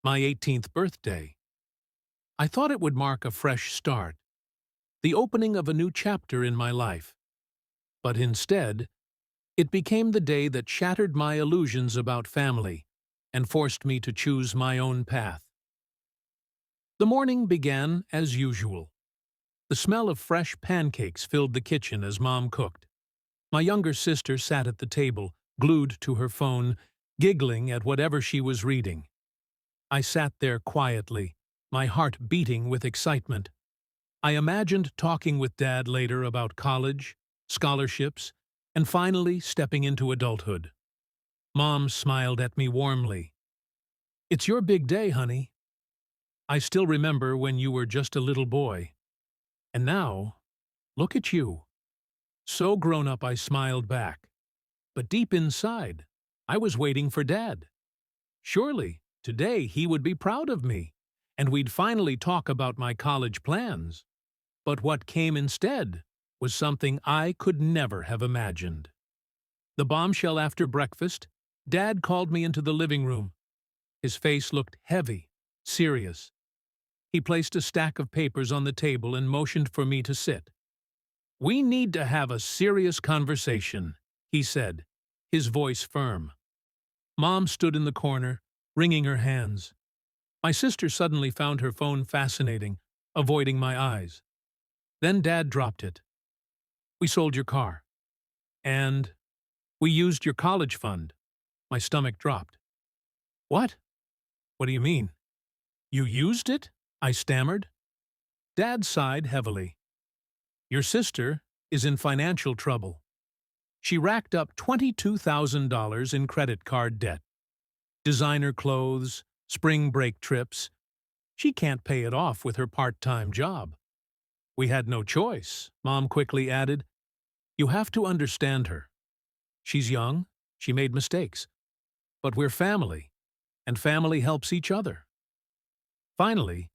my 18th birthday. I thought it would mark a fresh start, the opening of a new chapter in my life. But instead, it became the day that shattered my illusions about family and forced me to choose my own path. The morning began as usual. The smell of fresh pancakes filled the kitchen as Mom cooked. My younger sister sat at the table, glued to her phone, giggling at whatever she was reading. I sat there quietly, my heart beating with excitement. I imagined talking with Dad later about college, scholarships, and finally stepping into adulthood. Mom smiled at me warmly. "It's your big day, honey. I still remember when you were just a little boy. And now, look at you." So grown up, I smiled back. But deep inside, I was waiting for Dad. Surely, today he would be proud of me, and we'd finally talk about my college plans. But what came instead was something I could never have imagined. The bombshell after breakfast, Dad called me into the living room. His face looked heavy, serious. He placed a stack of papers on the table and motioned for me to sit. "We need to have a serious conversation," he said, his voice firm. Mom stood in the corner, wringing her hands. My sister suddenly found her phone fascinating, avoiding my eyes. Then Dad dropped it. "We sold your car. And we used your college fund." My stomach dropped. "What? What do you mean? You used it?" I stammered. Dad sighed heavily. "Your sister is in financial trouble. She racked up $22,000 in credit card debt. Designer clothes, spring break trips. She can't pay it off with her part-time job. We had no choice," Mom quickly added. "You have to understand her. She's young, she made mistakes. But we're family, and family helps each other." Finally,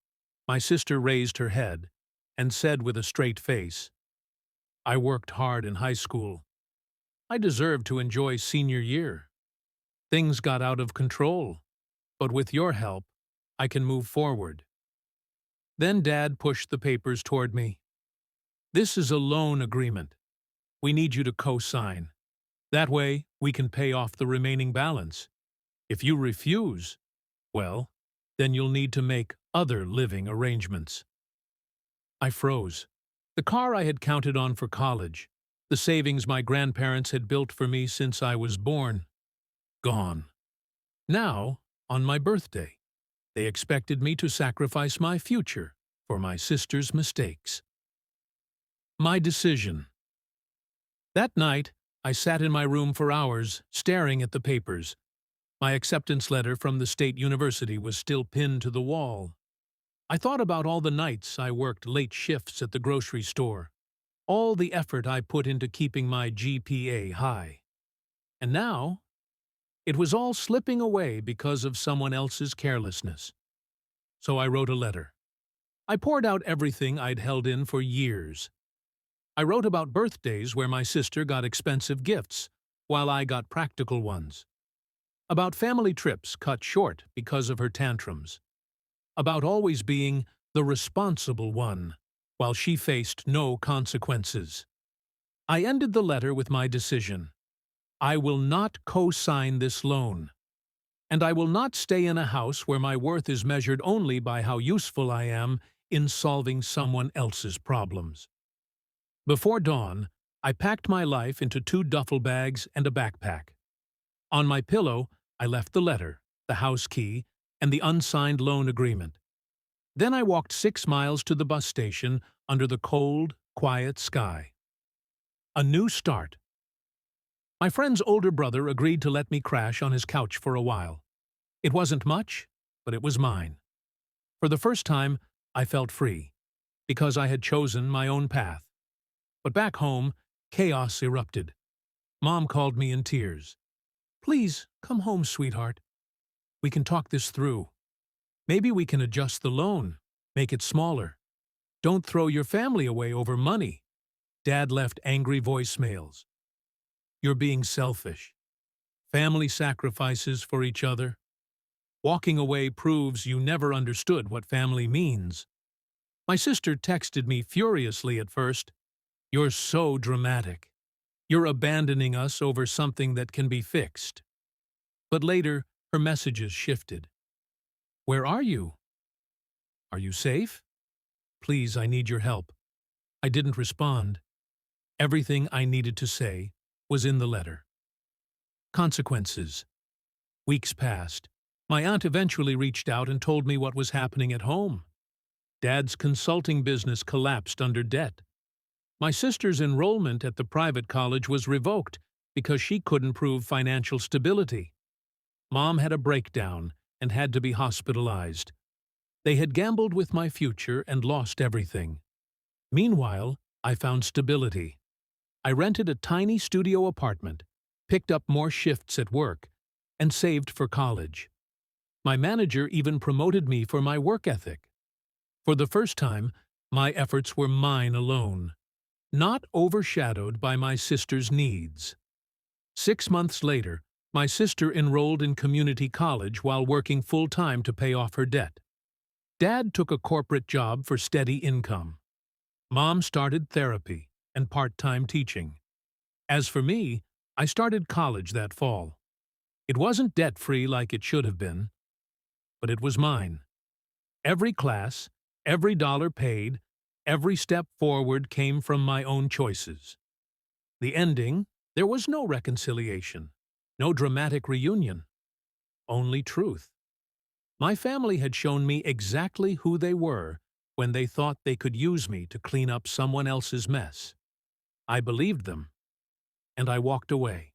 my sister raised her head and said with a straight face, "I worked hard in high school. I deserve to enjoy senior year. Things got out of control, but with your help, I can move forward." Then Dad pushed the papers toward me. "This is a loan agreement. We need you to co-sign. That way, we can pay off the remaining balance. If you refuse, well, then you'll need to make other living arrangements." I froze. The car I had counted on for college, the savings my grandparents had built for me since I was born, gone. Now, on my birthday, they expected me to sacrifice my future for my sister's mistakes. My decision. That night, I sat in my room for hours, staring at the papers. My acceptance letter from the state university was still pinned to the wall. I thought about all the nights I worked late shifts at the grocery store, all the effort I put into keeping my GPA high. And now, it was all slipping away because of someone else's carelessness. So I wrote a letter. I poured out everything I'd held in for years. I wrote about birthdays where my sister got expensive gifts, while I got practical ones. About family trips cut short because of her tantrums. About always being the responsible one, while she faced no consequences. I ended the letter with my decision. I will not co-sign this loan. And I will not stay in a house where my worth is measured only by how useful I am in solving someone else's problems. Before dawn, I packed my life into 2 duffel bags and a backpack. On my pillow, I left the letter, the house key, and the unsigned loan agreement. Then I walked 6 miles to the bus station under the cold, quiet sky. A new start. My friend's older brother agreed to let me crash on his couch for a while. It wasn't much, but it was mine. For the first time, I felt free, because I had chosen my own path. But back home, chaos erupted. Mom called me in tears. "Please, come home, sweetheart. We can talk this through. Maybe we can adjust the loan, make it smaller. Don't throw your family away over money." Dad left angry voicemails. "You're being selfish. Family sacrifices for each other." Walking away proves you never understood what family means. My sister texted me furiously at first. "You're so dramatic. You're abandoning us over something that can be fixed." But later, her messages shifted. "Where are you? Are you safe? Please, I need your help." I didn't respond. Everything I needed to say was in the letter. Consequences. Weeks passed. My aunt eventually reached out and told me what was happening at home. Dad's consulting business collapsed under debt. My sister's enrollment at the private college was revoked because she couldn't prove financial stability. Mom had a breakdown and had to be hospitalized. They had gambled with my future and lost everything. Meanwhile, I found stability. I rented a tiny studio apartment, picked up more shifts at work, and saved for college. My manager even promoted me for my work ethic. For the first time, my efforts were mine alone, not overshadowed by my sister's needs. 6 months later, my sister enrolled in community college while working full-time to pay off her debt. Dad took a corporate job for steady income. Mom started therapy and part-time teaching. As for me, I started college that fall. It wasn't debt-free like it should have been, but it was mine. Every class, every dollar paid, every step forward came from my own choices. The ending, there was no reconciliation, no dramatic reunion, only truth. My family had shown me exactly who they were when they thought they could use me to clean up someone else's mess. I believed them, and I walked away.